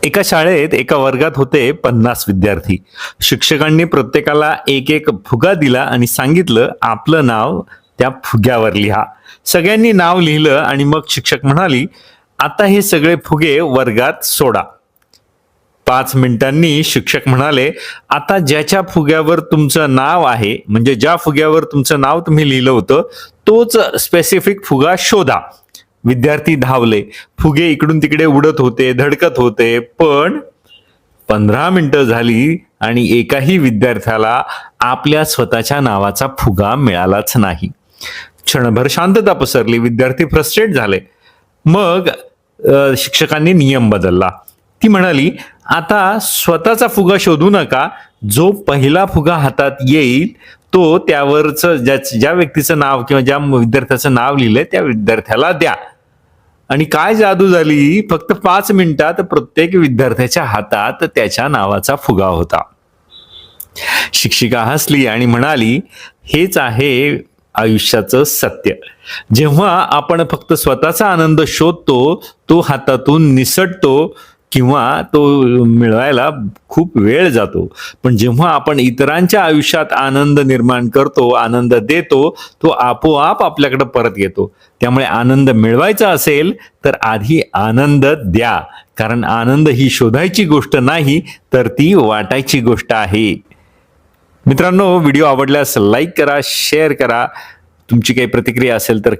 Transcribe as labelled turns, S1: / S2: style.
S1: एका शाळेत एका वर्गात होते 50 विद्यार्थी. शिक्षकांनी प्रत्येकाला एक एक फुगा दिला आणि सांगितलं आपलं नाव त्या फुग्यावर लिहा. सगळ्यांनी नाव लिहिलं आणि मग शिक्षक म्हणाली, आता हे सगळे फुगे वर्गात सोडा. 5 मिनिटांनी शिक्षक म्हणाले, आता ज्याच्या फुग्यावर तुमचं नाव आहे, म्हणजे ज्या फुग्यावर तुमचं नाव तुम्ही लिहिलं होतं, तोच स्पेसिफिक फुगा शोधा. विद्यार्थी धावले. फुगे इकडून तिकडे उडत होते, धडकत होते, पण 15 मिनिटं झाली आणि एकाही विद्यार्थ्याला आपल्या स्वतःच्या नावाचा फुगा मिळालाच नाही. क्षणभर शांतता पसरली. विद्यार्थी फ्रस्ट्रेट झाले. मग शिक्षकांनी नियम बदलला. ती म्हणाली, आता स्वतःचा फुगा शोधू नका. जो पहिला फुगा हातात येईल तो त्यावरच ज्या व्यक्तीचं नाव किंवा ज्या विद्यार्थ्याचं नाव लिहिलंय त्या विद्यार्थ्याला द्या. आणि काय जादू झाली, फक्त 5 मिनिटात प्रत्येक विद्यार्थ्याच्या हातात त्याच्या नावाचा फुगा होता. शिक्षिका हसली आणि म्हणाली, हेच आहे आयुष्याचं सत्य. जेव्हा आपण फक्त स्वतःचा आनंद शोधतो, तो हातातून निसटतो किंवा तो मिळवायला खूप वेळ जातो. पण जेव्हा आपण इतरांच्या आयुष्यात आनंद निर्माण करतो, आनंद देतो, तो आपोआप आपल्याकडे परत येतो. त्यामुळे आनंद मिळवायचा असेल तर आधी आनंद द्या. कारण आनंद ही शोधायची गोष्ट नाही, तर ती वाटायची गोष्ट आहे. मित्रांनो, व्हिडिओ आवडल्यास लाईक करा, शेअर करा. तुमची काही प्रतिक्रिया असेल तर